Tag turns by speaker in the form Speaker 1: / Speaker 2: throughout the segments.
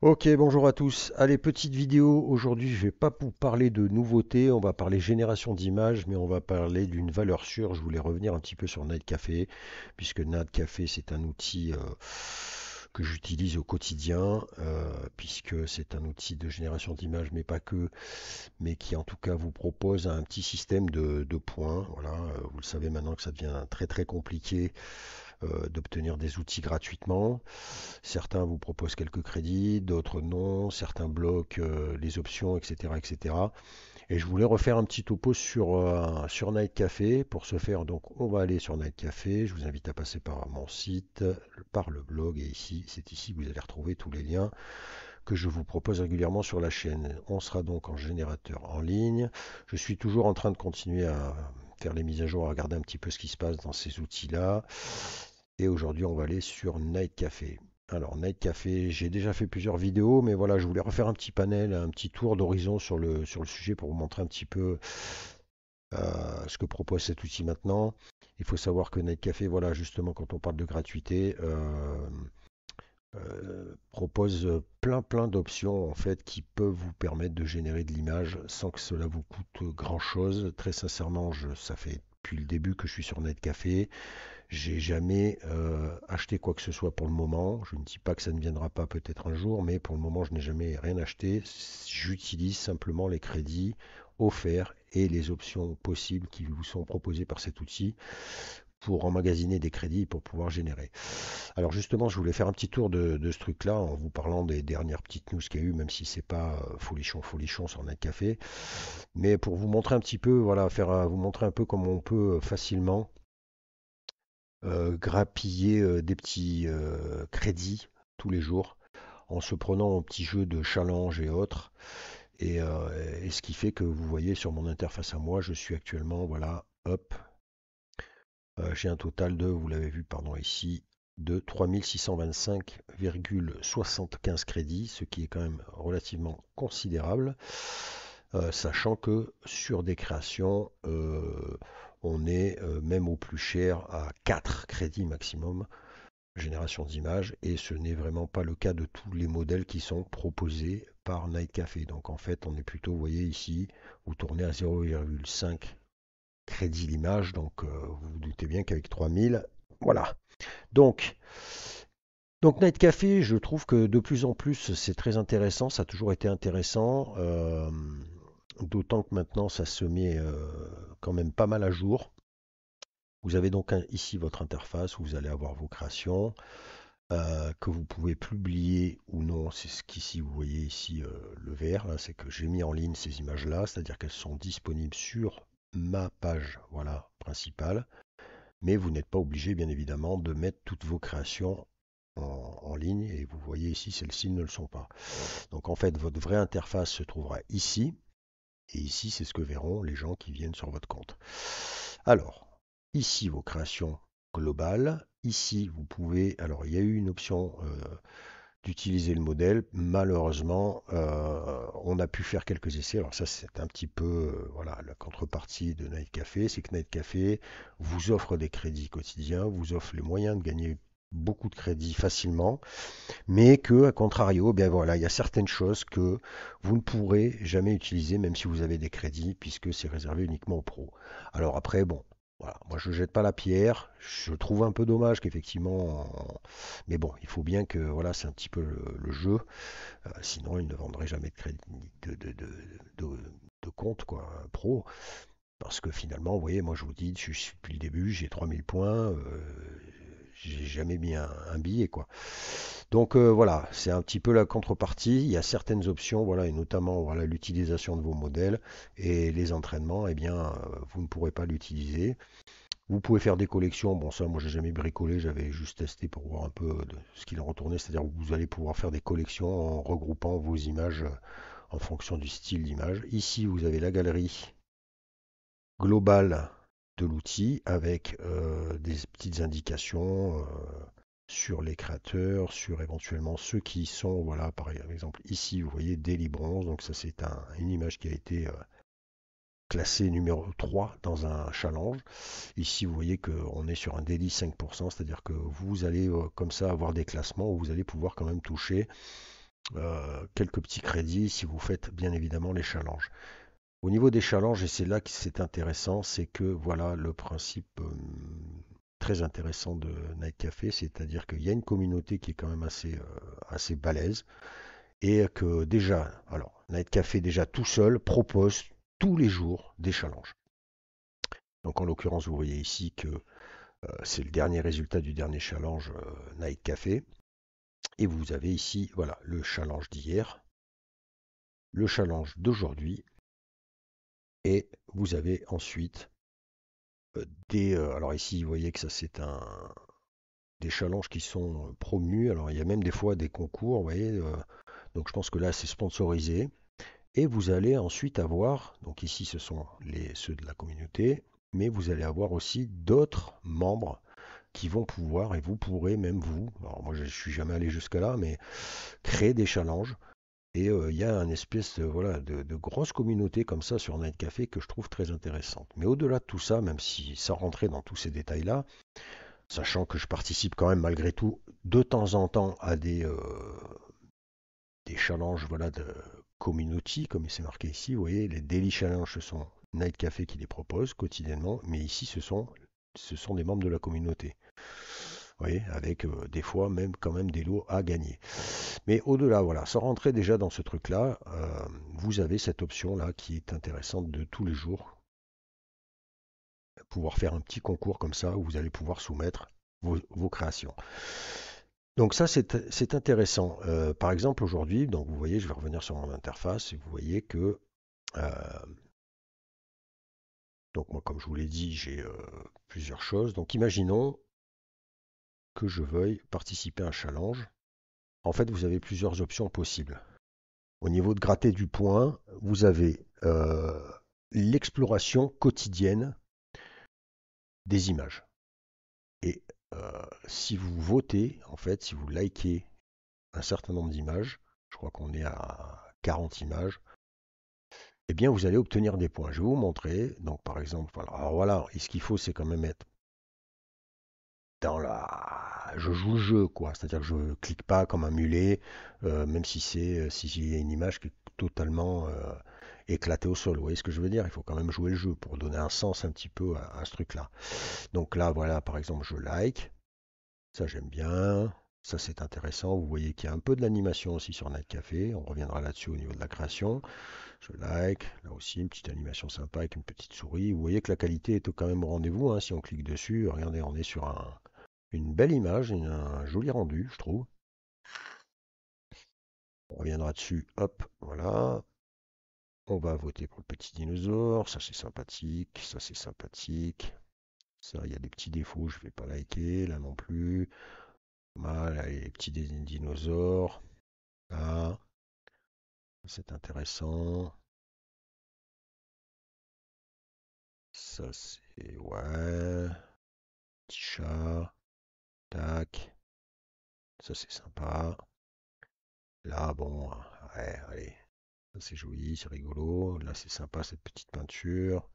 Speaker 1: Ok, bonjour à tous. Allez, petite vidéo. Aujourd'hui, je vais pas vous parler de nouveautés, on va parler génération d'images, mais on va parler d'une valeur sûre. Je voulais revenir un petit peu sur Nightcafé, puisque Nightcafé, c'est un outil que j'utilise au quotidien, puisque c'est un outil de génération d'images, mais pas que, mais qui en tout cas vous propose un petit système de points. Voilà, vous le savez maintenant que ça devient très très compliqué d'obtenir des outils gratuitement. Certains vous proposent quelques crédits, d'autres non, certains bloquent les options, etc., etc. Et je voulais refaire un petit topo sur Night Café. Pour ce faire, donc, on va aller sur Night Café. Je vous invite à passer par mon site, par le blog, et ici, c'est ici que vous allez retrouver tous les liens que je vous propose régulièrement sur la chaîne. On sera donc en générateur en ligne. Je suis toujours en train de continuer à faire les mises à jour, à regarder un petit peu ce qui se passe dans ces outils-là. Et aujourd'hui, on va aller sur Night Café. Alors, Night Café, j'ai déjà fait plusieurs vidéos, mais voilà, je voulais refaire un petit panel, un petit tour d'horizon sur le sujet pour vous montrer un petit peu ce que propose cet outil maintenant. Il faut savoir que Night Café, voilà, justement, quand on parle de gratuité, propose plein d'options en fait qui peuvent vous permettre de générer de l'image sans que cela vous coûte grand chose. Très sincèrement, ça fait depuis le début que je suis sur Netcafé. J'ai jamais acheté quoi que ce soit pour le moment. Je ne dis pas que ça ne viendra pas peut-être un jour, mais pour le moment, je n'ai jamais rien acheté. J'utilise simplement les crédits offerts et les options possibles qui vous sont proposées par cet outil pour emmagasiner des crédits pour pouvoir générer. Alors justement, je voulais faire un petit tour de ce truc-là en vous parlant des dernières petites news qu'il y a eu, même si c'est pas folichon sur Netcafé, mais pour vous montrer un petit peu, voilà, vous montrer un peu comment on peut facilement grappiller des petits crédits tous les jours en se prenant au petit jeu de challenge et autres. Et ce qui fait que vous voyez sur mon interface à moi, je suis actuellement, voilà, hop, j'ai un total de, vous l'avez vu, pardon, ici, de 3625,75 crédits, ce qui est quand même relativement considérable, sachant que sur des créations, on est même au plus cher à 4 crédits maximum génération d'images, et ce n'est vraiment pas le cas de tous les modèles qui sont proposés par Night Café. Donc en fait, on est plutôt, vous voyez ici, vous tournez à 0,5 crédit l'image, donc vous vous doutez bien qu'avec 3000, voilà. Donc, donc Night Café, je trouve que de plus en plus c'est très intéressant, ça a toujours été intéressant, d'autant que maintenant ça se met quand même pas mal à jour. Vous avez donc ici votre interface où vous allez avoir vos créations, que vous pouvez publier ou non. C'est ce qu'ici vous voyez ici le vert, là, c'est que j'ai mis en ligne ces images-là, c'est-à-dire qu'elles sont disponibles sur ma page, voilà, principale. Mais vous n'êtes pas obligé, bien évidemment, de mettre toutes vos créations en ligne. Et vous voyez ici, celles-ci ne le sont pas. Donc en fait, votre vraie interface se trouvera ici. Et ici, c'est ce que verront les gens qui viennent sur votre compte. Alors, ici, vos créations globales. Ici, vous pouvez... Alors, il y a eu une option d'utiliser le modèle. Malheureusement, on a pu faire quelques essais. Alors ça, c'est un petit peu voilà, la contrepartie de Night Café, c'est que Night Café vous offre des crédits quotidiens, vous offre les moyens de gagner beaucoup de crédits facilement, mais que, à contrario, eh bien voilà, il y a certaines choses que vous ne pourrez jamais utiliser, même si vous avez des crédits, puisque c'est réservé uniquement aux pros. Alors après, bon, voilà, moi je ne jette pas la pierre. Je trouve un peu dommage qu'effectivement, mais bon, il faut bien que voilà, c'est un petit peu le jeu. Sinon, ils ne vendraient jamais de crédit de, de compte quoi, pro. Parce que finalement, vous voyez, moi je vous dis, je suis depuis le début, j'ai 3000 points, j'ai jamais mis un billet quoi. Donc voilà, c'est un petit peu la contrepartie. Il y a certaines options, voilà, et notamment voilà, l'utilisation de vos modèles et les entraînements, eh bien, vous ne pourrez pas l'utiliser. Vous pouvez faire des collections. Bon, ça, moi, j'ai jamais bricolé. J'avais juste testé pour voir un peu de ce qu'il en retournait. C'est-à-dire que vous allez pouvoir faire des collections en regroupant vos images en fonction du style d'image. Ici, vous avez la galerie globale de l'outil avec des petites indications sur les créateurs, sur éventuellement ceux qui sont, voilà, par exemple, ici, vous voyez Daily Bronze. Donc, ça, c'est une image qui a été classée numéro 3 dans un challenge. Ici, vous voyez qu'on est sur un daily 5%, c'est-à-dire que vous allez comme ça avoir des classements où vous allez pouvoir quand même toucher quelques petits crédits si vous faites bien évidemment les challenges. Au niveau des challenges, et c'est là que c'est intéressant, c'est que voilà le principe très intéressant de Night Café, c'est-à-dire qu'il y a une communauté qui est quand même assez balèze, et que déjà, alors Night Café déjà tout seul propose tous les jours des challenges. Donc en l'occurrence, vous voyez ici que c'est le dernier résultat du dernier challenge Night Café. Et vous avez ici, voilà, le challenge d'hier, le challenge d'aujourd'hui, et vous avez ensuite alors ici, vous voyez que ça c'est des challenges qui sont promus. Alors il y a même des fois des concours, vous voyez. Donc je pense que là c'est sponsorisé. Et vous allez ensuite avoir, donc ici ce sont ceux de la communauté, mais vous allez avoir aussi d'autres membres qui vont pouvoir, et vous pourrez même vous, alors moi je ne suis jamais allé jusque là, mais créer des challenges. Et il y a une espèce voilà, de grosse communauté comme ça sur Night Café que je trouve très intéressante. Mais au-delà de tout ça, même si sans rentrer dans tous ces détails-là, sachant que je participe quand même malgré tout de temps en temps à des challenges voilà, de community, comme c'est marqué ici. Vous voyez, les daily challenges, ce sont Night Café qui les propose quotidiennement, mais ici, ce sont des membres de la communauté. Vous voyez, avec des fois même quand même des lots à gagner. Mais au-delà, voilà, sans rentrer déjà dans ce truc-là, vous avez cette option-là qui est intéressante de tous les jours, pouvoir faire un petit concours comme ça où vous allez pouvoir soumettre vos créations. Donc ça, c'est intéressant. Par exemple, aujourd'hui, donc vous voyez, je vais revenir sur mon interface et vous voyez que, euh, donc moi, comme je vous l'ai dit, j'ai plusieurs choses. Donc imaginons que je veuille participer à un challenge. En fait, vous avez plusieurs options possibles. Au niveau de gratter du point, vous avez l'exploration quotidienne des images. Et si vous votez, en fait, si vous likez un certain nombre d'images, je crois qu'on est à 40 images, eh bien vous allez obtenir des points. Je vais vous montrer. Donc par exemple, voilà. Alors voilà, et ce qu'il faut, c'est quand même être dans la. Je joue le jeu, quoi. C'est-à-dire que je ne clique pas comme un mulet, même si y a une image qui est totalement éclatée au sol. Vous voyez ce que je veux dire? Il faut quand même jouer le jeu pour donner un sens un petit peu à ce truc-là. Donc là, voilà, par exemple, je like. Ça, j'aime bien. Ça, c'est intéressant. Vous voyez qu'il y a un peu de l'animation aussi sur Night Café. On reviendra là-dessus au niveau de la création. Je like. Là aussi, une petite animation sympa avec une petite souris. Vous voyez que la qualité est quand même au rendez-vous, hein, si on clique dessus. Regardez, on est sur une belle image, un joli rendu, je trouve. On reviendra dessus. Hop, voilà. On va voter pour le petit dinosaure. Ça, c'est sympathique. Ça, c'est sympathique. Ça, il y a des petits défauts. Je ne vais pas liker. Là non plus. Mal. Allez, les petits dinosaures. Là. C'est intéressant. Ça, c'est. Ouais. Petit chat. Tac. Ça, c'est sympa. Là, bon. Ouais, allez. Ça, c'est joli, c'est rigolo. Là, c'est sympa, cette petite peinture.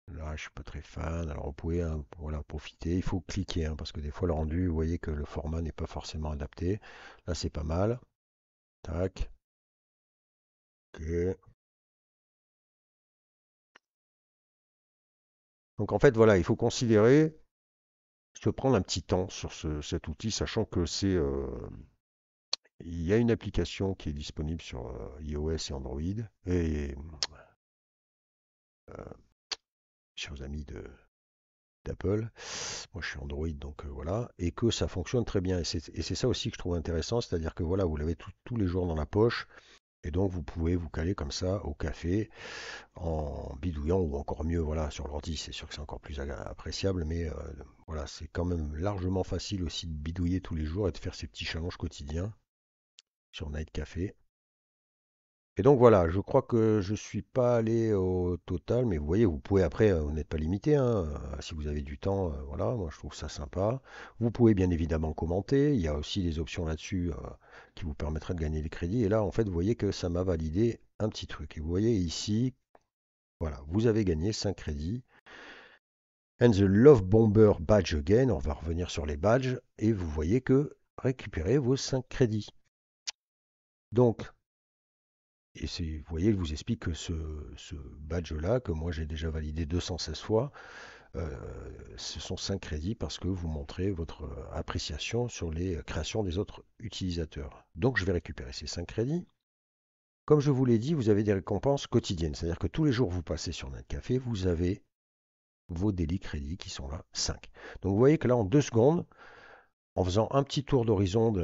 Speaker 1: Là, je suis pas très fan. Alors, vous pouvez hein, voilà, profiter. Il faut cliquer, hein, parce que des fois, le rendu, vous voyez que le format n'est pas forcément adapté. Là, c'est pas mal. Tac. Ok. Donc, en fait, voilà, il faut considérer se prendre un petit temps sur cet outil, sachant que il y a une application qui est disponible sur iOS et Android, et chers amis d'Apple, moi je suis Android, donc voilà, et que ça fonctionne très bien. Et c'est ça aussi que je trouve intéressant, c'est-à-dire que voilà, vous l'avez tous les jours dans la poche, et donc vous pouvez vous caler comme ça au café en bidouillant, ou encore mieux, voilà, sur l'ordi, c'est sûr que c'est encore plus appréciable, mais voilà, c'est quand même largement facile aussi de bidouiller tous les jours et de faire ces petits challenges quotidiens sur Night Café. Et donc voilà, je crois que je suis pas allé au total, mais vous voyez, vous pouvez après, vous n'êtes pas limité, hein, si vous avez du temps, voilà, moi je trouve ça sympa. Vous pouvez bien évidemment commenter, il y a aussi des options là-dessus qui vous permettraient de gagner des crédits. Et là, en fait, vous voyez que ça m'a validé un petit truc. Et vous voyez ici, voilà, vous avez gagné 5 crédits. And the Love Bomber badge again, on va revenir sur les badges, et vous voyez que récupérez vos 5 crédits. Donc, et c'est, vous voyez, je vous explique que ce badge-là, que moi j'ai déjà validé 216 fois, euh, ce sont 5 crédits parce que vous montrez votre appréciation sur les créations des autres utilisateurs. Donc je vais récupérer ces 5 crédits. Comme je vous l'ai dit, vous avez des récompenses quotidiennes, c'est-à-dire que tous les jours vous passez sur notre café, vous avez vos daily crédits qui sont là, 5. Donc vous voyez que là, en 2 secondes, en faisant un petit tour d'horizon,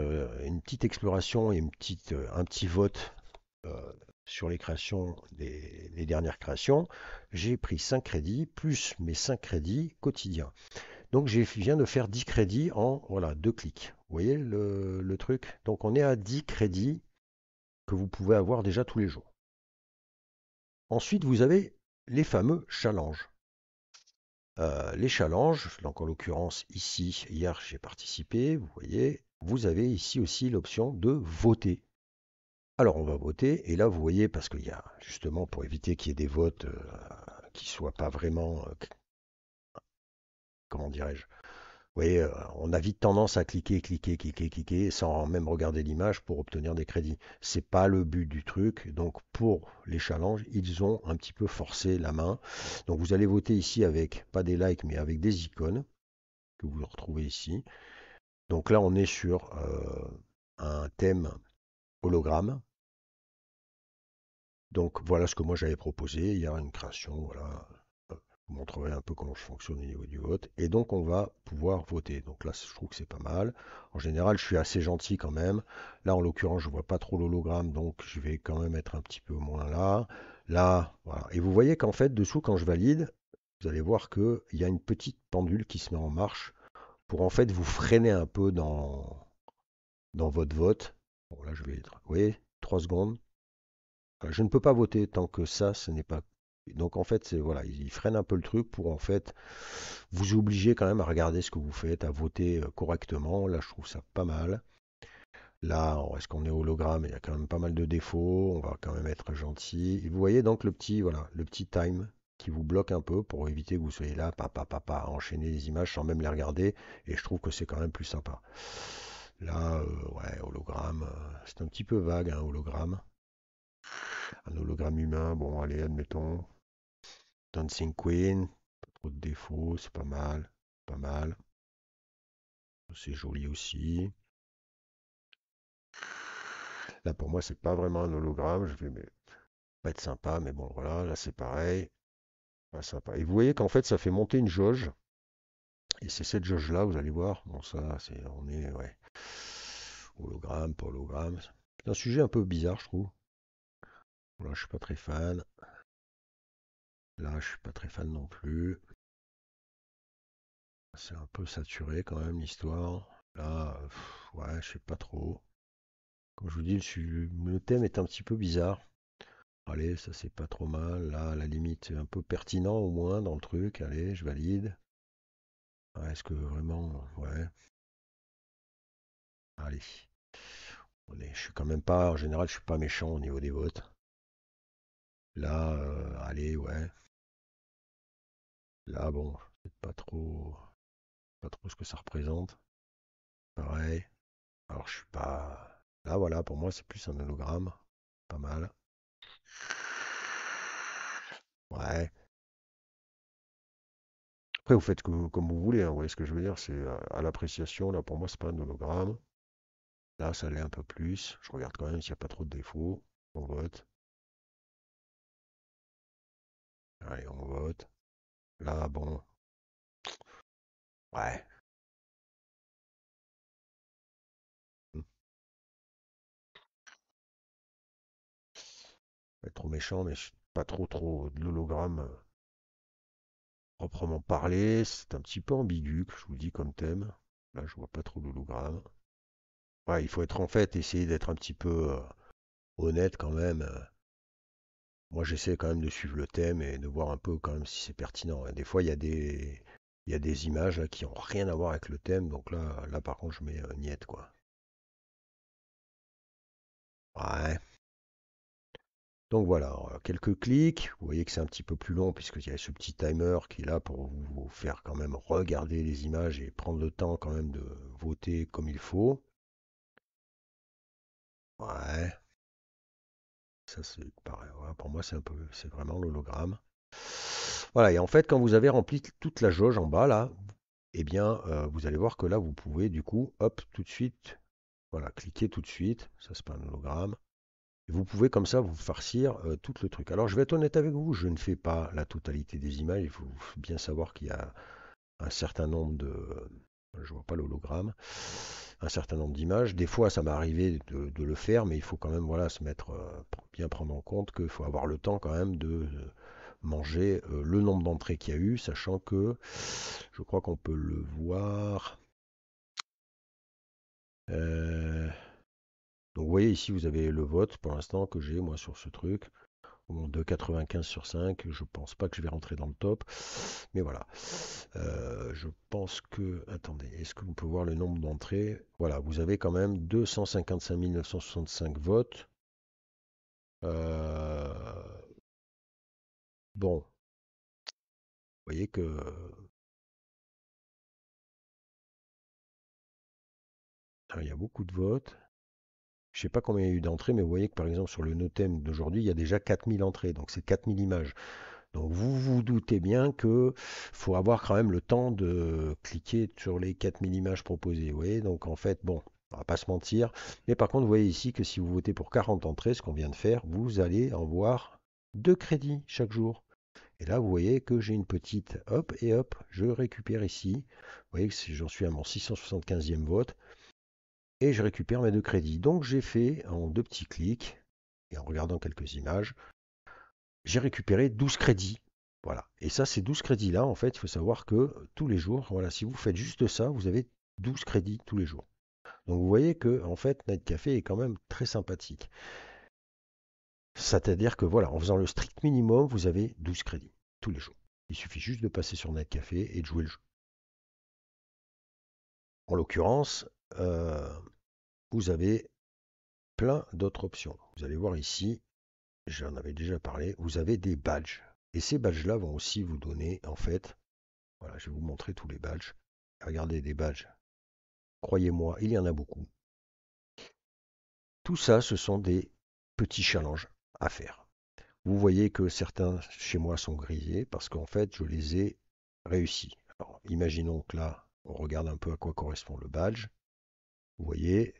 Speaker 1: une petite exploration et un petit vote euh, sur les créations, les dernières créations, j'ai pris 5 crédits plus mes 5 crédits quotidiens. Donc je viens de faire 10 crédits en voilà, 2 clics. Vous voyez le truc? Donc on est à 10 crédits que vous pouvez avoir déjà tous les jours. Ensuite, vous avez les fameux challenges. Les challenges, donc en l'occurrence ici, hier j'ai participé, vous voyez, vous avez ici aussi l'option de voter. Alors on va voter, et là vous voyez, parce qu'il y a justement pour éviter qu'il y ait des votes qui ne soient pas vraiment, comment dirais-je, vous voyez, on a vite tendance à cliquer, cliquer, cliquer, cliquer, sans même regarder l'image pour obtenir des crédits. C'est pas le but du truc. Donc pour les challenges, ils ont un petit peu forcé la main. Donc vous allez voter ici avec, pas des likes, mais avec des icônes que vous retrouvez ici. Donc là, on est sur un thème hologramme. Donc voilà ce que moi j'avais proposé. Il y a une création, voilà. Je vous montrerai un peu comment je fonctionne au niveau du vote. Et donc on va pouvoir voter. Donc là, je trouve que c'est pas mal. En général, je suis assez gentil quand même. Là, en l'occurrence, je vois pas trop l'hologramme, donc je vais quand même être un petit peu moins là. Là, voilà. Et vous voyez qu'en fait, dessous, quand je valide, vous allez voir qu'il y a une petite pendule qui se met en marche pour en fait vous freiner un peu dans votre vote. Bon, là, je vais être, vous voyez, 3 secondes. Je ne peux pas voter tant que ça, ce n'est pas. Donc en fait, c'est voilà, ils freinent un peu le truc pour en fait vous obliger quand même à regarder ce que vous faites, à voter correctement. Là, je trouve ça pas mal. Là, est-ce qu'on est hologramme? Il y a quand même pas mal de défauts. On va quand même être gentil. Et vous voyez donc le petit, voilà, le petit time qui vous bloque un peu pour éviter que vous soyez là, à enchaîner les images sans même les regarder. Et je trouve que c'est quand même plus sympa. Là, ouais, hologramme, c'est un petit peu vague, un hologramme. Un hologramme humain, bon, allez, admettons. Dancing Queen, pas trop de défauts, c'est pas mal. Pas mal. C'est joli aussi. Là, pour moi, c'est pas vraiment un hologramme. Je vais pas être sympa, mais bon, voilà, là, c'est pareil. Pas sympa. Et vous voyez qu'en fait, ça fait monter une jauge. Et c'est cette jauge-là, vous allez voir. Bon, ça, c'est, on est, ouais. Hologramme, pas hologramme. C'est un sujet un peu bizarre, je trouve. Là, je suis pas très fan. Là, je suis pas très fan non plus. C'est un peu saturé quand même l'histoire. Là, ouais, je sais pas trop. Comme je vous dis, le thème est un petit peu bizarre. Allez, ça c'est pas trop mal. Là, à la limite, c'est un peu pertinent au moins dans le truc. Allez, je valide. Ouais, est-ce que vraiment. Ouais, allez. Je suis quand même pas. En général, je suis pas méchant au niveau des votes. Là, allez, ouais. Là, bon, c'est pas trop ce que ça représente. Pareil. Alors, je suis pas. Là, voilà, pour moi, c'est plus un hologramme. Pas mal. Ouais. Après, vous faites comme vous voulez, hein, vous voyez ce que je veux dire, c'est à l'appréciation, là pour moi c'est pas un hologramme. Là ça l'est un peu plus. Je regarde quand même s'il n'y a pas trop de défauts. On vote. Allez, on vote. Là, bon, ouais. Hmm. Pas être trop méchant, mais pas trop de l'hologramme proprement parlé. C'est un petit peu ambigu, que je vous dis comme thème. Là, je vois pas trop d'hologramme. Ouais, il faut être en fait, essayer d'être un petit peu honnête quand même. Moi, j'essaie quand même de suivre le thème et de voir un peu quand même si c'est pertinent. Et des fois, il y a des images là, qui ont rien à voir avec le thème. Donc là par contre, je mets niette, quoi. Ouais. Donc voilà, quelques clics. Vous voyez que c'est un petit peu plus long puisqu'il y a ce petit timer qui est là pour vous faire quand même regarder les images et prendre le temps quand même de voter comme il faut. Ouais. Ça, c'est pareil. Voilà, pour moi, c'est vraiment l'hologramme. Voilà, et en fait, quand vous avez rempli toute la jauge en bas, là, eh bien, vous allez voir que là, vous pouvez, du coup, hop, tout de suite, voilà, cliquer tout de suite. Ça, c'est pas un hologramme. Et vous pouvez comme ça vous farcir tout le truc. Alors, je vais être honnête avec vous, je ne fais pas la totalité des images. Il faut bien savoir qu'il y a un certain nombre de, je vois pas l'hologramme, un certain nombre d'images. Des fois, ça m'est arrivé de le faire, mais il faut quand même voilà, se mettre, bien prendre en compte qu'il faut avoir le temps quand même de manger le nombre d'entrées qu'il y a eu, sachant que je crois qu'on peut le voir. Euh, donc vous voyez ici, vous avez le vote pour l'instant que j'ai moi sur ce truc. Bon, 2,95 sur 5, je pense pas que je vais rentrer dans le top, mais voilà. Je pense que, attendez, est-ce que vous pouvez voir le nombre d'entrées? Voilà, vous avez quand même 255 965 votes. Euh, bon, vous voyez que il y a beaucoup de votes. Je sais pas combien il y a eu d'entrées, mais vous voyez que par exemple sur le Notem d'aujourd'hui, il y a déjà 4000 entrées, donc c'est 4000 images. Donc vous vous doutez bien que faut avoir quand même le temps de cliquer sur les 4000 images proposées. Vous voyez, donc en fait, bon, on va pas se mentir. Mais par contre, vous voyez ici que si vous votez pour 40 entrées, ce qu'on vient de faire, vous allez avoir 2 crédits chaque jour. Et là, vous voyez que j'ai une petite hop et hop, je récupère ici. Vous voyez que j'en suis à mon 675e vote et je récupère mes 2 crédits. Donc j'ai fait en 2 petits clics et en regardant quelques images, j'ai récupéré 12 crédits. Voilà. Et ça, ces 12 crédits-là, en fait, il faut savoir que tous les jours, voilà, si vous faites juste ça, vous avez 12 crédits tous les jours. Donc vous voyez que, en fait, Night Café est quand même très sympathique. C'est-à-dire que, voilà, en faisant le strict minimum, vous avez 12 crédits tous les jours. Il suffit juste de passer sur Night Café et de jouer le jeu. En l'occurrence, vous avez plein d'autres options. Vous allez voir ici, j'en avais déjà parlé, vous avez des badges. Et ces badges-là vont aussi vous donner, en fait, voilà, je vais vous montrer tous les badges. Regardez des badges. Croyez-moi, il y en a beaucoup. Tout ça, ce sont des petits challenges à faire. Vous voyez que certains chez moi sont grillés parce qu'en fait, je les ai réussis. Alors, imaginons que là, on regarde un peu à quoi correspond le badge. Vous voyez,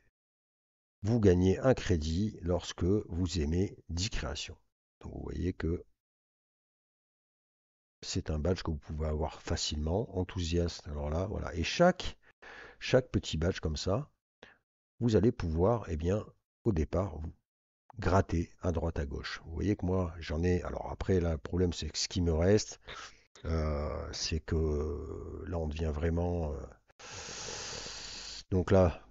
Speaker 1: vous gagnez un crédit lorsque vous aimez 10 créations. Donc, vous voyez que c'est un badge que vous pouvez avoir facilement, enthousiaste. Alors là, voilà. Et chaque petit badge comme ça, vous allez pouvoir, eh bien, au départ, vous gratter à droite à gauche. Vous voyez que moi, j'en ai. Alors après, là, le problème, c'est que ce qui me reste, c'est que là, on devient vraiment. Donc là,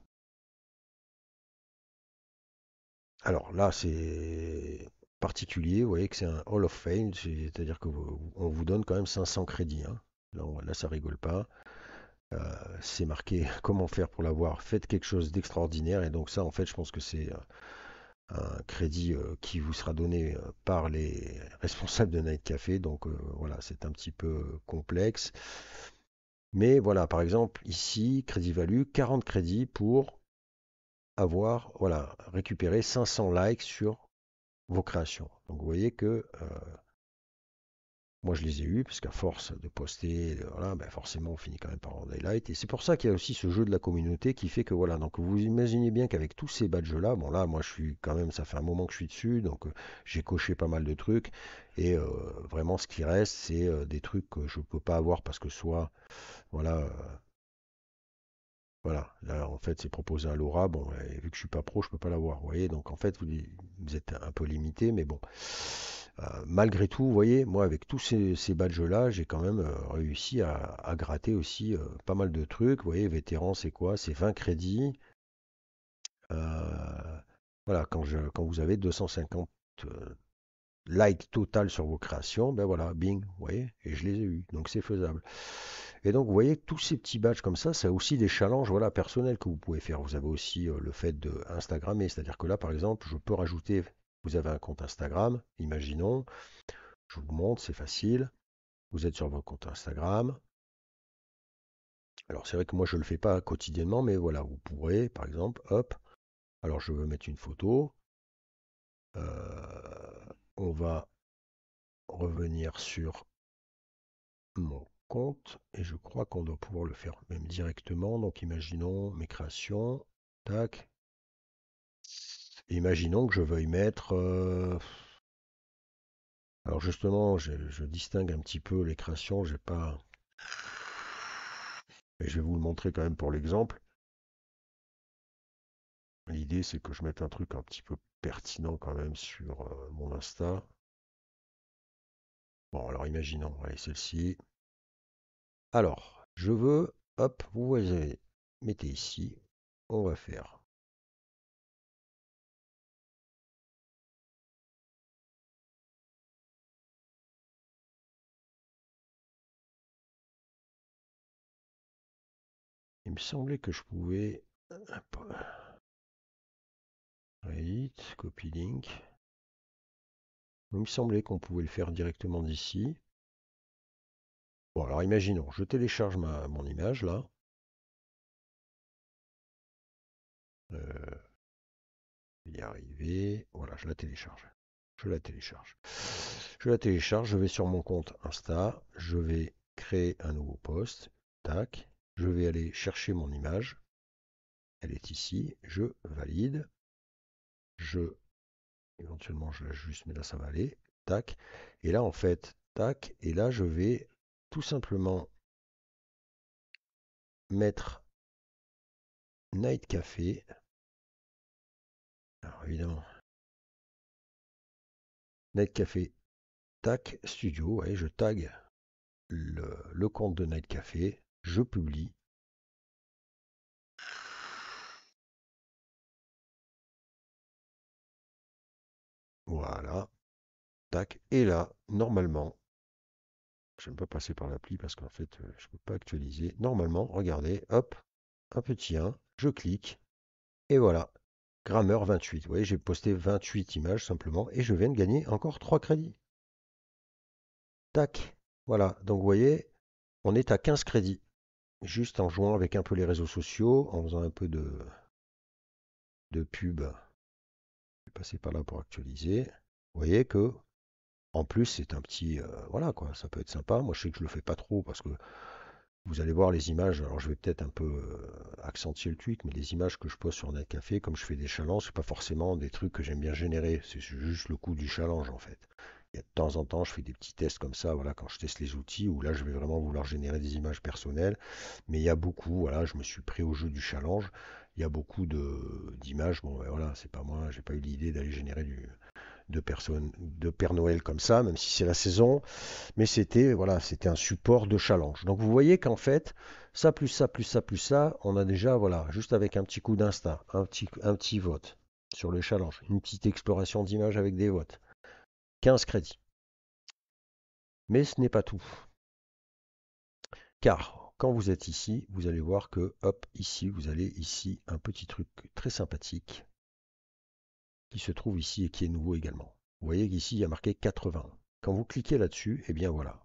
Speaker 1: alors là, c'est particulier. Vous voyez que c'est un Hall of Fame, c'est-à-dire que on vous donne quand même 500 crédits. Hein. Là, ça rigole pas. Euh, c'est marqué comment faire pour l'avoir. Faites quelque chose d'extraordinaire. Et donc ça, en fait, je pense que c'est un crédit qui vous sera donné par les responsables de Night Café. Donc voilà, c'est un petit peu complexe. Mais voilà, par exemple, ici, Crédit Value, 40 crédits pour avoir, voilà, récupéré 500 likes sur vos créations. Donc vous voyez que moi, je les ai eus, parce qu'à force de poster, voilà, ben forcément, on finit quand même par avoir des likes. Et c'est pour ça qu'il y a aussi ce jeu de la communauté qui fait que, voilà, donc vous imaginez bien qu'avec tous ces badges-là, bon là, moi, je suis quand même, ça fait un moment que je suis dessus, donc j'ai coché pas mal de trucs. Et vraiment, ce qui reste, c'est des trucs que je ne peux pas avoir parce que soit, voilà, voilà, là, en fait, c'est proposé à Laura. Bon, et vu que je suis pas pro, je peux pas l'avoir. Vous voyez, donc en fait, vous êtes un peu limité, mais bon. Malgré tout, vous voyez, moi, avec tous ces badges-là, j'ai quand même réussi à gratter aussi pas mal de trucs. Vous voyez, vétéran, c'est quoi? C'est 20 crédits. Euh, voilà, quand vous avez 250 likes total sur vos créations, ben voilà, bing, vous voyez, et je les ai eus. Donc c'est faisable. Et donc, vous voyez, tous ces petits badges comme ça a aussi des challenges voilà, personnels que vous pouvez faire. Vous avez aussi le fait de Instagrammer, c'est-à-dire que là, par exemple, je peux rajouter, vous avez un compte Instagram, imaginons, je vous montre, c'est facile. Vous êtes sur votre compte Instagram. Alors, c'est vrai que moi, je ne le fais pas quotidiennement, mais voilà, vous pourrez, par exemple, hop, alors je veux mettre une photo. on va revenir sur mon compte et je crois qu'on doit pouvoir le faire même directement. Donc imaginons mes créations, tac. Imaginons que je veuille mettre alors justement, je distingue un petit peu les créations, j'ai pas. Et je vais vous le montrer quand même pour l'exemple. L'idée c'est que je mette un truc un petit peu pertinent quand même sur mon Insta. Bon alors imaginons, allez celle-ci. Alors, je veux, hop, vous voyez, mettez ici, on va faire. Il me semblait que je pouvais. Hop, Reddit, copy link. Il me semblait qu'on pouvait le faire directement d'ici. Bon, alors imaginons, je télécharge mon image là. Je vais y arriver. Voilà, je la télécharge. Je la télécharge. Je la télécharge, je vais sur mon compte Insta, je vais créer un nouveau post. Tac. Je vais aller chercher mon image. Elle est ici. Je valide. Je éventuellement je l'ajuste, mais là ça va aller. Tac. Et là en fait, tac. Et là je vais tout simplement mettre Night Café. Alors évidemment, Night Café, tac, studio. Et je tag le compte de Night Café. Je publie. Voilà. Tac. Et là, normalement, je ne vais pas passer par l'appli parce qu'en fait, je ne peux pas actualiser. Normalement, regardez, hop, un petit 1, je clique. Et voilà, Grammeur 28. Vous voyez, j'ai posté 28 images simplement et je viens de gagner encore 3 crédits. Tac. Voilà, donc vous voyez, on est à 15 crédits. Juste en jouant avec un peu les réseaux sociaux, en faisant un peu de pub. Je vais passer par là pour actualiser. Vous voyez que, en plus, c'est un petit. Voilà quoi, ça peut être sympa. Moi, je sais que je le fais pas trop parce que vous allez voir les images. Alors, je vais peut-être un peu accentuer le tweet, mais les images que je poste sur Netcafé, comme je fais des challenges, c'est pas forcément des trucs que j'aime bien générer. C'est juste le coût du challenge en fait. Il y a de temps en temps, je fais des petits tests comme ça, voilà, quand je teste les outils, où là, je vais vraiment vouloir générer des images personnelles. Mais il y a beaucoup, voilà, je me suis pris au jeu du challenge. Il y a beaucoup d'images. Bon, ben voilà, c'est pas moi, j'ai pas eu l'idée d'aller générer de Père Noël comme ça, même si c'est la saison. Mais c'était, voilà, c'était un support de challenge. Donc vous voyez qu'en fait, ça plus ça plus ça plus ça, on a déjà, voilà, juste avec un petit coup d'instinct, un petit vote sur le challenge, une petite exploration d'images avec des votes. 15 crédits. Mais ce n'est pas tout. Car quand vous êtes ici, vous allez voir que, hop, ici, vous allez ici, un petit truc très sympathique qui se trouve ici et qui est nouveau également. Vous voyez qu'ici, il y a marqué 80. Quand vous cliquez là-dessus, eh bien voilà,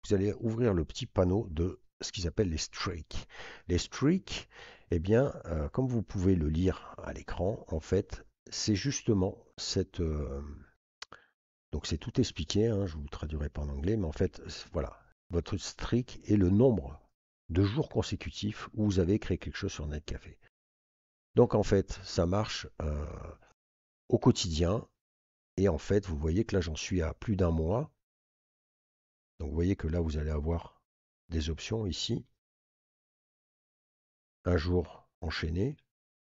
Speaker 1: vous allez ouvrir le petit panneau de ce qu'ils appellent les streaks. Les streaks, eh bien, comme vous pouvez le lire à l'écran, en fait, c'est justement cette... donc c'est tout expliqué, hein, je ne vous traduirai pas en anglais, mais en fait, voilà, votre streak est le nombre de jours consécutifs où vous avez créé quelque chose sur Netcafé. Donc en fait, ça marche au quotidien, et en fait, vous voyez que là, j'en suis à plus d'un mois. Donc vous voyez que là, vous allez avoir des options ici. Un jour enchaîné,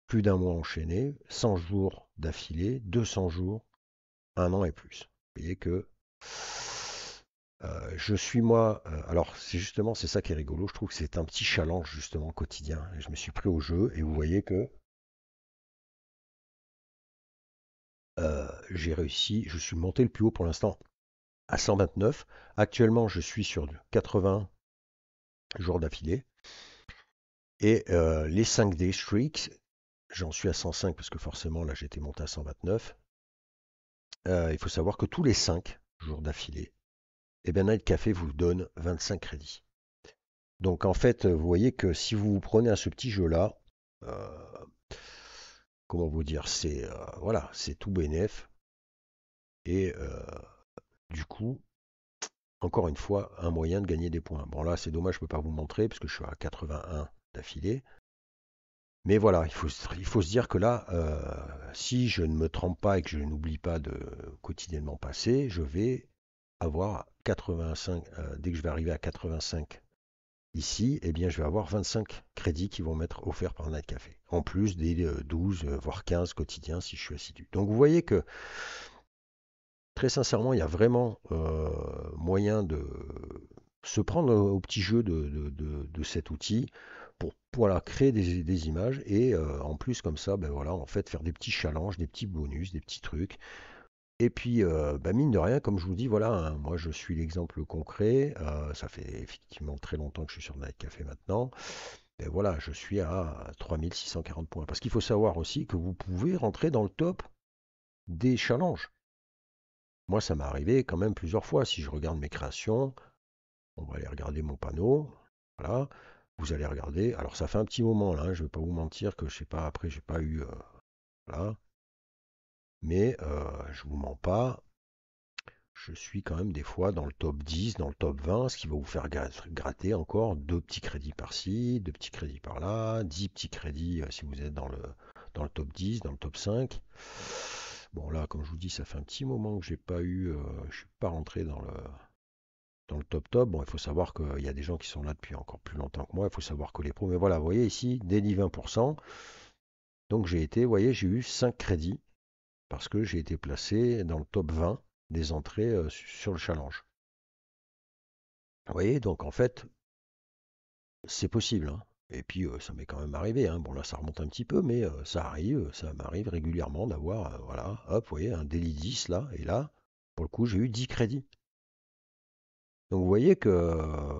Speaker 1: plus d'un mois enchaîné, 100 jours d'affilée, 200 jours, un an et plus. Vous voyez que je suis moi, alors c'est justement c'est ça qui est rigolo, je trouve que c'est un petit challenge justement quotidien. Et je me suis pris au jeu et vous voyez que j'ai réussi, je suis monté le plus haut pour l'instant à 129. Actuellement je suis sur 80 jours d'affilée. Et les 5 day streaks, j'en suis à 105 parce que forcément là j'étais monté à 129. Il faut savoir que tous les 5 jours d'affilée, eh bien Night Café vous donne 25 crédits. Donc en fait, vous voyez que si vous vous prenez à ce petit jeu-là, comment vous dire, c'est voilà, c'est tout bénef. Et du coup, encore une fois, un moyen de gagner des points. Bon là, c'est dommage, je ne peux pas vous montrer parce que je suis à 81 d'affilée. Mais voilà, il faut se dire que là, si je ne me trompe pas et que je n'oublie pas de quotidiennement passer, je vais avoir 85, dès que je vais arriver à 85 ici, eh bien, je vais avoir 25 crédits qui vont m'être offerts par Night Café. En plus des 12, voire 15 quotidiens si je suis assidu. Donc vous voyez que très sincèrement, il y a vraiment moyen de se prendre au petit jeu de cet outil pour voilà, créer des images et en plus comme ça, ben voilà, en fait faire des petits challenges, des petits bonus, des petits trucs. Et puis, ben mine de rien, comme je vous dis, voilà, hein, moi je suis l'exemple concret. Ça fait effectivement très longtemps que je suis sur Night Café maintenant. Ben voilà, je suis à 3640 points. Parce qu'il faut savoir aussi que vous pouvez rentrer dans le top des challenges. Moi, ça m'est arrivé quand même plusieurs fois. Si je regarde mes créations, on va aller regarder mon panneau. Voilà. Vous allez regarder. Alors, ça fait un petit moment là, hein, je ne vais pas vous mentir que je sais pas, après, j'ai pas eu. Voilà. Mais je vous mens pas. Je suis quand même des fois dans le top 10, dans le top 20, ce qui va vous faire gratter encore deux petits crédits par-ci, deux petits crédits par-là, 10 petits crédits si vous êtes dans le top 10, dans le top 5. Bon là, comme je vous dis, ça fait un petit moment que j'ai pas eu, je suis pas rentré dans le top top. Bon, il faut savoir qu'il y a des gens qui sont là depuis encore plus longtemps que moi. Il faut savoir que les pros, mais voilà, vous voyez ici, délit 20%. Donc j'ai été, vous voyez, j'ai eu 5 crédits parce que j'ai été placé dans le top 20 des entrées sur le challenge. Vous voyez, donc en fait, c'est possible, hein. Et puis ça m'est quand même arrivé, hein. Bon là ça remonte un petit peu, mais ça arrive, ça m'arrive régulièrement d'avoir, voilà, hop, vous voyez, un délit 10 là, et là, pour le coup, j'ai eu 10 crédits. Donc vous voyez que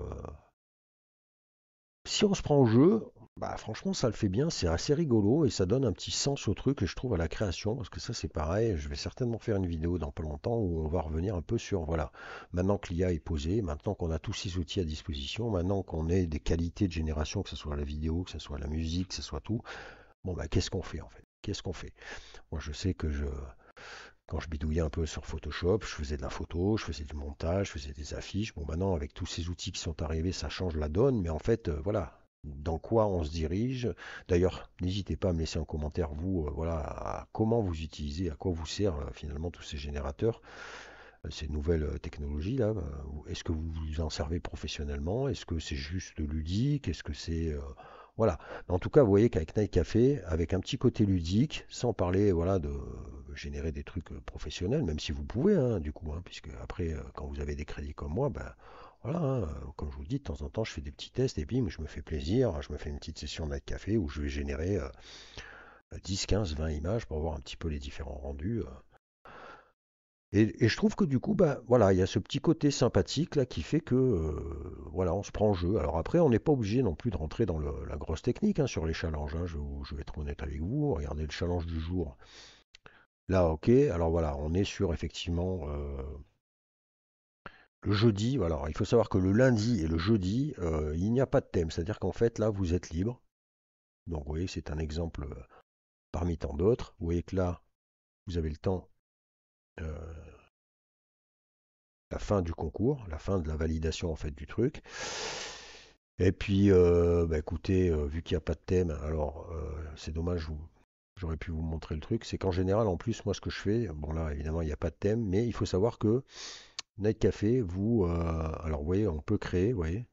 Speaker 1: si on se prend au jeu, bah franchement ça le fait bien, c'est assez rigolo et ça donne un petit sens au truc et je trouve à la création, parce que ça c'est pareil, je vais certainement faire une vidéo dans pas longtemps où on va revenir un peu sur, voilà, maintenant que l'IA est posée, maintenant qu'on a tous ces outils à disposition, maintenant qu'on ait des qualités de génération, que ce soit la vidéo, que ce soit la musique, que ce soit tout, bon bah qu'est-ce qu'on fait en fait? Qu'est-ce qu'on fait? Moi je sais que quand je bidouillais un peu sur Photoshop, je faisais de la photo, je faisais du montage, je faisais des affiches. Bon, maintenant, avec tous ces outils qui sont arrivés, ça change la donne. Mais en fait, voilà, dans quoi on se dirige. D'ailleurs, n'hésitez pas à me laisser en commentaire, vous, voilà, comment vous utilisez, à quoi vous servent finalement tous ces générateurs, ces nouvelles technologies là. Est-ce que vous vous en servez professionnellement? Est-ce que c'est juste ludique? Est-ce que c'est voilà. En tout cas, vous voyez qu'avec Night Café, avec un petit côté ludique, sans parler voilà de générer des trucs professionnels, même si vous pouvez, hein, du coup, hein, puisque après, quand vous avez des crédits comme moi, ben voilà, hein, comme je vous le dis, de temps en temps, je fais des petits tests et bim, je me fais plaisir, je me fais une petite session Night Café où je vais générer 10, 15, 20 images pour voir un petit peu les différents rendus. Et je trouve que du coup, bah, voilà, il y a ce petit côté sympathique là qui fait que voilà, on se prend en jeu. Alors après, on n'est pas obligé non plus de rentrer dans la grosse technique hein, sur les challenges, hein. Je vais être honnête avec vous. Regardez le challenge du jour. Là, ok. Alors voilà, on est sur effectivement le jeudi. Voilà, alors, il faut savoir que le lundi et le jeudi, il n'y a pas de thème. C'est-à-dire qu'en fait, là, vous êtes libre. Donc, vous voyez, c'est un exemple parmi tant d'autres. Vous voyez que là, vous avez le temps. euh, la fin du concours, la fin de la validation en fait du truc. Et puis, bah, écoutez, vu qu'il n'y a pas de thème, alors c'est dommage, j'aurais pu vous montrer le truc. C'est qu'en général, en plus, moi ce que je fais, bon là évidemment il n'y a pas de thème, mais il faut savoir que Night Café, alors vous voyez, on peut créer, vous voyez.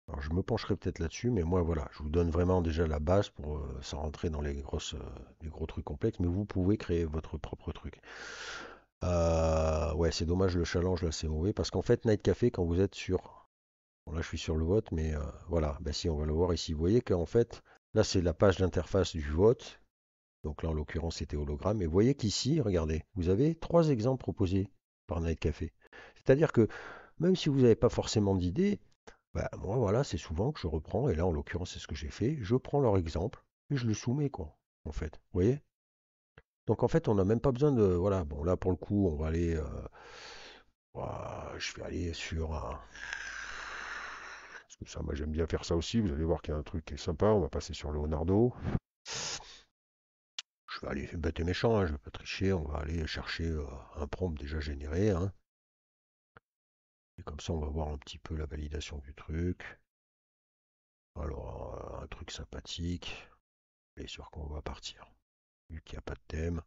Speaker 1: Alors je me pencherai peut-être là-dessus, mais moi voilà, je vous donne vraiment déjà la base pour sans rentrer dans les gros trucs complexes, mais vous pouvez créer votre propre truc. Ouais, c'est dommage le challenge là, c'est mauvais parce qu'en fait, Night Café, quand vous êtes sur. Bon, là, je suis sur le vote, mais voilà, bah, si on va le voir ici, vous voyez qu'en fait, là, c'est la page d'interface du vote. Donc là, en l'occurrence, c'était hologramme. Et vous voyez qu'ici, regardez, vous avez trois exemples proposés par Night Café. C'est-à-dire que même si vous n'avez pas forcément d'idée, bah, moi, voilà, c'est souvent que je reprends, et là, en l'occurrence, c'est ce que j'ai fait, je prends leur exemple et je le soumets, quoi, en fait. Vous voyez? Donc en fait, on n'a même pas besoin de. Voilà, bon là pour le coup, on va aller. Je vais aller sur un. Parce que ça, moi j'aime bien faire ça aussi. Vous allez voir qu'il y a un truc qui est sympa. On va passer sur Leonardo. je vais aller bête et méchant, hein, je vais pas tricher, on va aller chercher un prompt déjà généré, hein. Et comme ça, on va voir un petit peu la validation du truc. Alors, un truc sympathique. Et sur quoi on va partir. Vu qu'il n'y a pas de thème.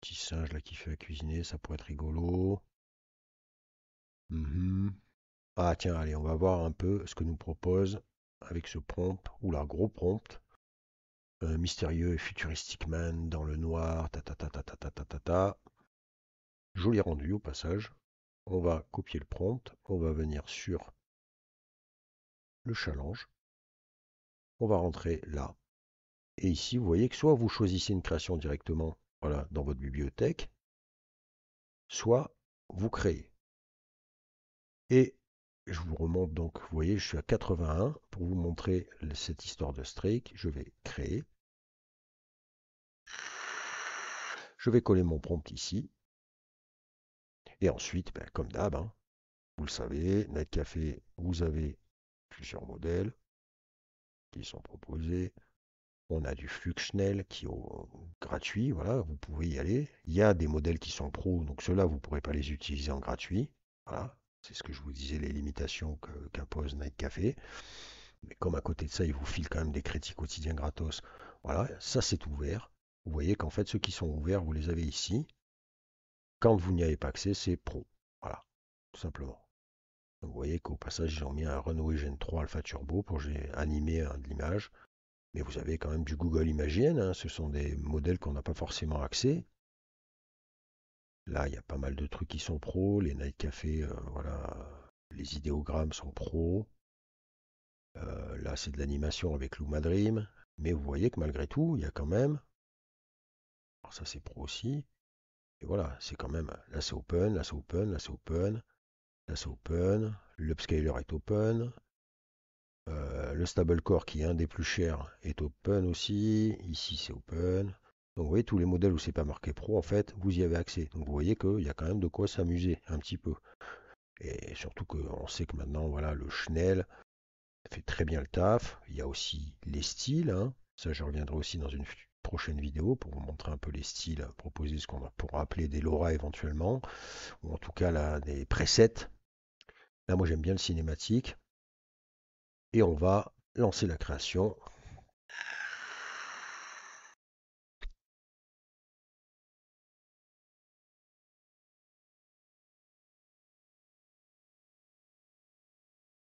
Speaker 1: Petit singe là qui fait à cuisiner, ça pourrait être rigolo. Mhm. Ah tiens, allez, on va voir un peu ce que nous propose avec ce prompt. Oula, gros prompt. Mystérieux et futuristic man dans le noir. Ta ta ta ta ta ta ta ta ta. Joli rendu au passage. On va copier le prompt. On va venir sur le challenge. On va rentrer là. Et ici, vous voyez que soit vous choisissez une création directement, voilà, dans votre bibliothèque, soit vous créez. Et je vous remonte donc, vous voyez, je suis à 81 pour vous montrer cette histoire de streak. Je vais créer. Je vais coller mon prompt ici. Et ensuite, ben, comme d'hab, hein, vous le savez, Nightcafé, vous avez plusieurs modèles qui sont proposés. On a du Fluxnel qui est gratuit, voilà, vous pouvez y aller. Il y a des modèles qui sont pro, donc ceux-là, vous ne pourrez pas les utiliser en gratuit. Voilà, c'est ce que je vous disais, les limitations qu'impose Nightcafé. Mais comme à côté de ça, il vous file quand même des crédits quotidiens gratos. Voilà, ça c'est ouvert. Vous voyez qu'en fait, ceux qui sont ouverts, vous les avez ici. Quand vous n'y avez pas accès, c'est pro. Voilà, tout simplement. Donc, vous voyez qu'au passage, ils ont mis un Renault Gen 3 Alpha Turbo pour j'ai animé de l'image. Mais vous avez quand même du Google Imagen, hein. Ce sont des modèles qu'on n'a pas forcément accès. Là, il y a pas mal de trucs qui sont pro. Les Night Café, voilà, les idéogrammes sont pro. Là, c'est de l'animation avec Luma Dream. Mais vous voyez que malgré tout, il y a quand même. Alors ça, c'est pro aussi. Et voilà, c'est quand même. Là, c'est open, là, c'est open, là, c'est open, là, c'est open. L'upscaler est open. Le Stablecore, qui est un des plus chers, est open aussi. Ici, c'est open. Donc, vous voyez, tous les modèles où c'est pas marqué pro, en fait, vous y avez accès. Donc, vous voyez qu'il y a quand même de quoi s'amuser un petit peu. Et surtout qu'on sait que maintenant, voilà, le Schnell fait très bien le taf. Il y a aussi les styles, hein. Ça, je reviendrai aussi dans une prochaine vidéo pour vous montrer un peu les styles proposés, ce qu'on pourra appeler des LoRa éventuellement, ou en tout cas là, des presets. Là, moi, j'aime bien le cinématique. Et on va lancer la création.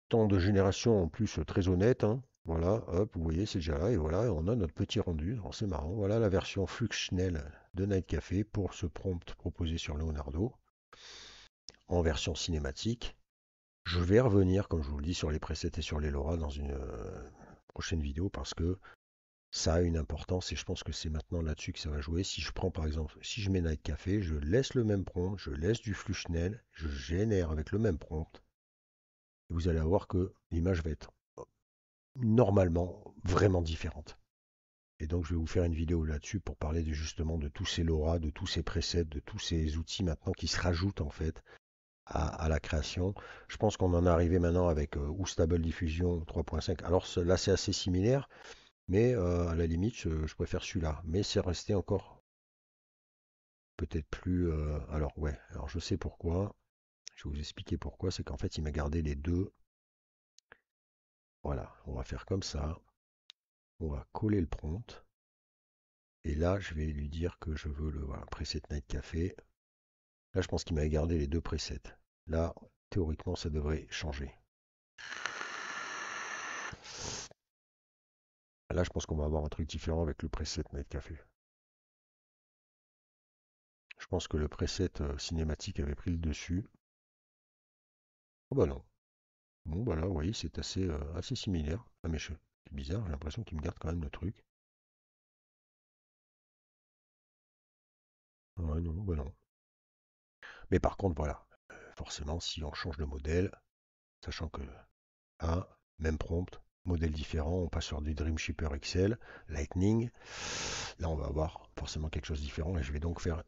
Speaker 1: Temps de génération en plus très honnête, hein. Voilà, hop, vous voyez, c'est déjà là. Et voilà, on a notre petit rendu. Alors, c'est marrant. Voilà la version Flux Schnell de Night Café pour ce prompt proposé sur Leonardo en version cinématique. Je vais revenir, comme je vous le dis, sur les presets et sur les LoRa dans une prochaine vidéo parce que ça a une importance et je pense que c'est maintenant là-dessus que ça va jouer. Si je prends par exemple, si je mets Night Café, je laisse le même prompt, je laisse du flux Schnell, je génère avec le même prompt. Et vous allez voir que l'image va être normalement vraiment différente. Et donc je vais vous faire une vidéo là-dessus pour parler justement de tous ces LoRa, de tous ces presets, de tous ces outils maintenant qui se rajoutent en fait à la création. Je pense qu'on en est arrivé maintenant avec Stable Diffusion 3.5. Alors là c'est assez similaire, mais à la limite je préfère celui-là. Mais c'est resté encore peut-être plus. Alors ouais, alors je sais pourquoi. Je vais vous expliquer pourquoi. C'est qu'en fait il m'a gardé les deux. Voilà, on va faire comme ça. On va coller le prompt. Et là, je vais lui dire que je veux le voilà, preset Night Café. Là, je pense qu'il m'a gardé les deux presets. Là, théoriquement, ça devrait changer. Là, je pense qu'on va avoir un truc différent avec le preset Night Café. Je pense que le preset cinématique avait pris le dessus. Oh bah non. Bon, bah là, vous voyez, c'est assez similaire. Ah, mais c'est bizarre, j'ai l'impression qu'il me garde quand même le truc. Ouais, non, bah non. Mais par contre, voilà. Forcément, si on change de modèle, sachant que ah, même prompt, modèle différent, on passe sur du Dreamshipper XL, Lightning. Là, on va avoir forcément quelque chose de différent et je vais donc faire.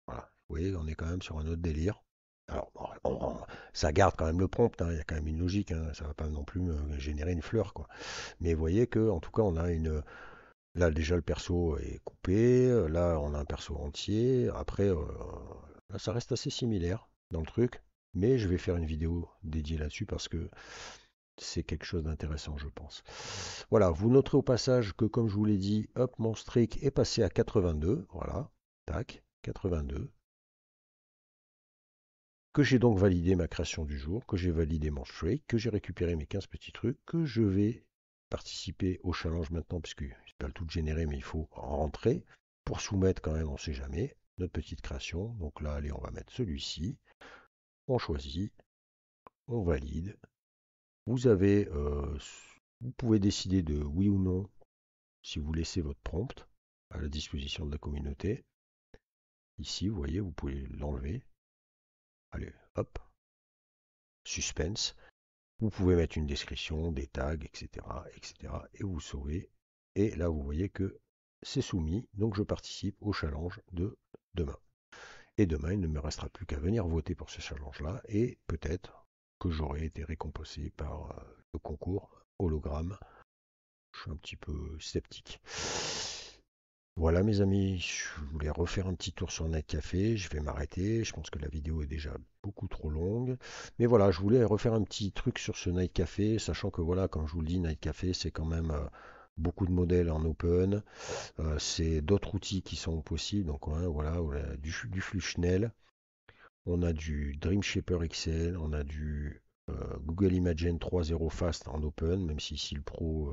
Speaker 1: Voilà, vous voyez, on est quand même sur un autre délire. Alors, bon, ça garde quand même le prompt, hein, il y a quand même une logique, hein, ça va pas non plus me générer une fleur, quoi. Mais vous voyez que, en tout cas, on a Là, déjà, le perso est coupé. Là, on a un perso entier. Après, là, ça reste assez similaire dans le truc. Mais je vais faire une vidéo dédiée là-dessus parce que c'est quelque chose d'intéressant, je pense. Voilà, vous noterez au passage que, comme je vous l'ai dit, hop, mon streak est passé à 82. Voilà, tac, 82. Que j'ai donc validé ma création du jour, que j'ai validé mon streak, que j'ai récupéré mes 15 petits trucs, que je vais participer au challenge maintenant, puisque c'est pas le tout de générer, mais il faut rentrer pour soumettre quand même, on ne sait jamais, notre petite création. Donc là, allez, on va mettre celui-ci. On choisit, on valide. Vous avez, vous pouvez décider de oui ou non si vous laissez votre prompt à la disposition de la communauté. Ici, vous voyez, vous pouvez l'enlever. Allez, hop, suspense. Vous pouvez mettre une description, des tags, etc., etc. Et vous sauvez. Et là, vous voyez que c'est soumis. Donc, je participe au challenge de demain. Et demain, il ne me restera plus qu'à venir voter pour ce challenge-là. Et peut-être que j'aurai été récompensé par le concours hologramme. Je suis un petit peu sceptique. Voilà mes amis, je voulais refaire un petit tour sur Night Café, je vais m'arrêter, je pense que la vidéo est déjà beaucoup trop longue. Mais voilà, je voulais refaire un petit truc sur ce Night Café, sachant que voilà, comme je vous le dis, Night Café c'est quand même beaucoup de modèles en open, c'est d'autres outils qui sont possibles, donc ouais, voilà, du flux Schnell, on a du Dream Shaper XL, on a du Google Imagen 3.0 Fast en open, même si ici le Pro,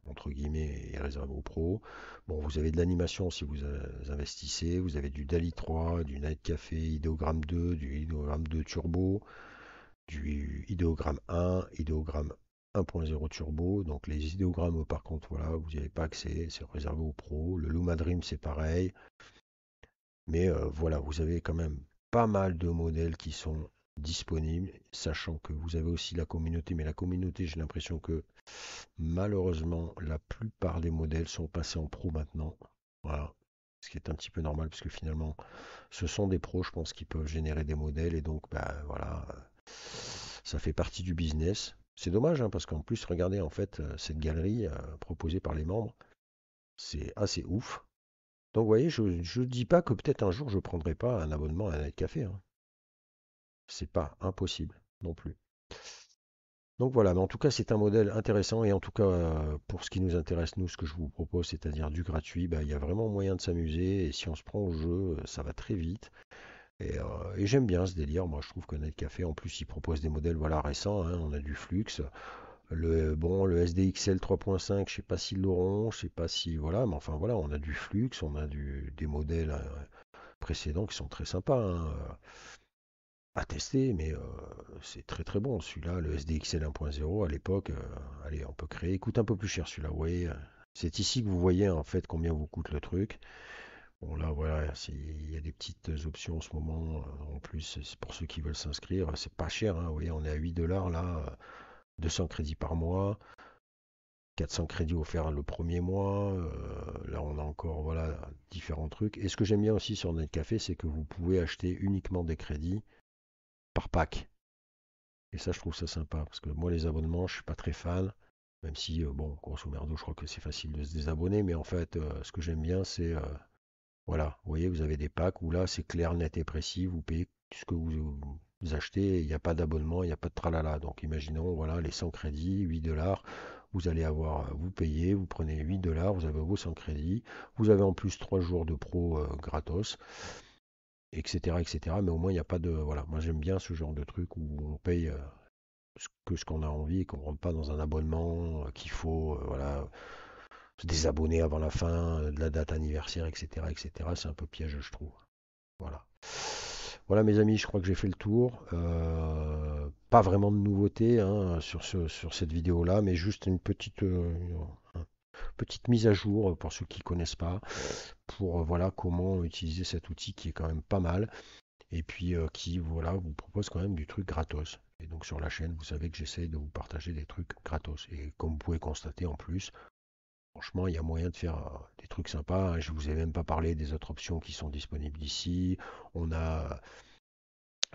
Speaker 1: entre guillemets, est réservé au Pro. Bon, vous avez de l'animation si vous investissez, vous avez du DALI 3, du Night Café, Ideogram 2, du Ideogram 2 Turbo, du Ideogram 1, Ideogram 1.0 Turbo. Donc les idéogrammes, par contre, voilà, vous n'y avez pas accès, c'est réservé au Pro. Le Luma Dream, c'est pareil. Mais voilà, vous avez quand même pas mal de modèles qui sont disponibles, sachant que vous avez aussi la communauté. Mais la communauté, j'ai l'impression que malheureusement, la plupart des modèles sont passés en pro maintenant. Voilà. Ce qui est un petit peu normal, parce que finalement, ce sont des pros, je pense, qui peuvent générer des modèles. Et donc, bah, voilà, ça fait partie du business. C'est dommage, hein, parce qu'en plus, regardez, en fait, cette galerie proposée par les membres, c'est assez ouf. Donc, vous voyez, je ne dis pas que peut-être un jour je ne prendrai pas un abonnement à Night Café, hein. C'est pas impossible non plus. Donc voilà, mais en tout cas, c'est un modèle intéressant et en tout cas, pour ce qui nous intéresse, nous, ce que je vous propose, c'est-à-dire du gratuit, bah, il y a vraiment moyen de s'amuser et si on se prend au jeu, ça va très vite. Et j'aime bien ce délire. Moi, je trouve que Night Café, en plus, il propose des modèles voilà, récents, hein. On a du Flux, le SDXL 3.5, je sais pas s'ils l'auront, je sais pas si, voilà, mais enfin voilà, on a du Flux, on a des modèles précédents qui sont très sympas, hein, à tester, mais c'est très très bon. Celui-là, le SDXL 1.0 à l'époque, allez, on peut créer. Il coûte un peu plus cher celui-là, vous voyez. C'est ici que vous voyez en fait combien vous coûte le truc. Bon là voilà, il y a des petites options en ce moment. En plus, c'est pour ceux qui veulent s'inscrire, c'est pas cher, hein, vous voyez, on est à 8 dollars là, 200 crédits par mois, 400 crédits offerts le premier mois. Là on a encore voilà différents trucs. Et ce que j'aime bien aussi sur Netcafé, c'est que vous pouvez acheter uniquement des crédits par pack. Et ça, je trouve ça sympa, parce que moi, les abonnements, je suis pas très fan, même si, bon, grosso merdo, je crois que c'est facile de se désabonner, mais en fait, ce que j'aime bien, c'est, voilà, vous voyez, vous avez des packs où là, c'est clair, net et précis, vous payez ce que vous achetez, il n'y a pas d'abonnement, il n'y a pas de tralala. Donc, imaginons, voilà, les 100 crédits, 8 dollars, vous allez avoir, vous payez, vous prenez 8 dollars, vous avez vos 100 crédits, vous avez en plus 3 jours de pro gratos, etc., etc. Mais au moins, il n'y a pas de, voilà, moi j'aime bien ce genre de truc où on paye ce qu'on a envie et qu'on ne rentre pas dans un abonnement qu'il faut voilà, se désabonner avant la fin de la date anniversaire, etc. etc. C'est un peu piège, je trouve. Voilà. Voilà mes amis, je crois que j'ai fait le tour. Pas vraiment de nouveautés hein, sur cette vidéo-là, mais juste une petite mise à jour pour ceux qui ne connaissent pas, pour voilà comment utiliser cet outil qui est quand même pas mal et puis qui voilà vous propose quand même du truc gratos. Et donc sur la chaîne, vous savez que j'essaie de vous partager des trucs gratos. Et comme vous pouvez constater en plus, franchement, il y a moyen de faire des trucs sympas, hein. Je vous ai même pas parlé des autres options qui sont disponibles ici. On a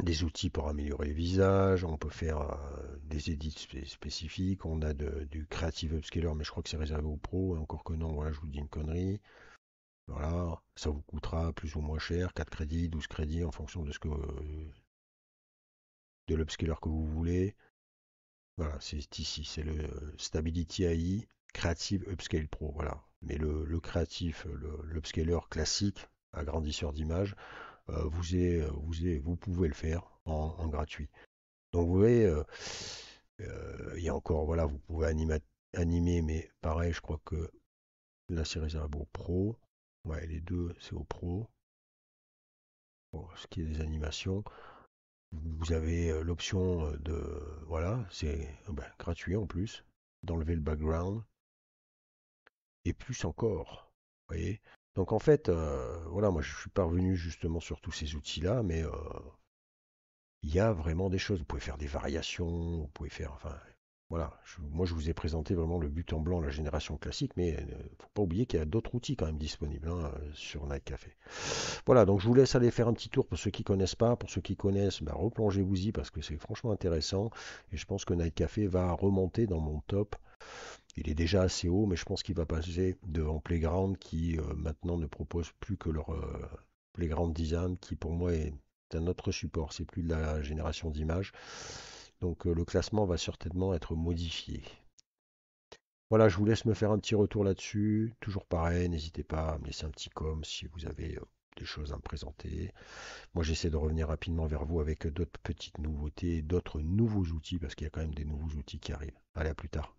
Speaker 1: des outils pour améliorer les visages, on peut faire des edits spécifiques, on a du Creative Upscaler, mais je crois que c'est réservé aux pros, encore que non, voilà, je vous dis une connerie. Voilà, ça vous coûtera plus ou moins cher, 4 crédits, 12 crédits en fonction de ce que de l'upscaler que vous voulez. Voilà, c'est ici, c'est le Stability AI Creative Upscale Pro, voilà. Mais le créatif, l'upscaler classique, agrandisseur d'image, vous pouvez le faire en gratuit. Donc vous voyez, il y a encore, voilà, vous pouvez animer, mais pareil, je crois que là c'est réservé au pro. Ouais, les deux, c'est au pro. Pour ce qui est des animations, vous avez l'option voilà, c'est ben, gratuit en plus, d'enlever le background, et plus encore. Vous voyez? Donc en fait, voilà, moi je suis parvenu justement sur tous ces outils-là, mais il y a vraiment des choses. Vous pouvez faire des variations, vous pouvez faire, enfin, voilà. Moi, je vous ai présenté vraiment le but en blanc, la génération classique, mais faut pas oublier qu'il y a d'autres outils quand même disponibles hein, sur Night Café. Voilà, donc je vous laisse aller faire un petit tour pour ceux qui connaissent pas. Pour ceux qui connaissent, ben, replongez-vous-y parce que c'est franchement intéressant. Et je pense que Night Café va remonter dans mon top. Il est déjà assez haut, mais je pense qu'il va passer devant Playground qui maintenant ne propose plus que leur Playground Design qui pour moi est un autre support, c'est plus de la génération d'images. Donc le classement va certainement être modifié. Voilà, je vous laisse me faire un petit retour là-dessus. Toujours pareil, n'hésitez pas à me laisser un petit com si vous avez des choses à me présenter. Moi, j'essaie de revenir rapidement vers vous avec d'autres petites nouveautés, d'autres nouveaux outils, parce qu'il y a quand même des nouveaux outils qui arrivent. Allez, à plus tard.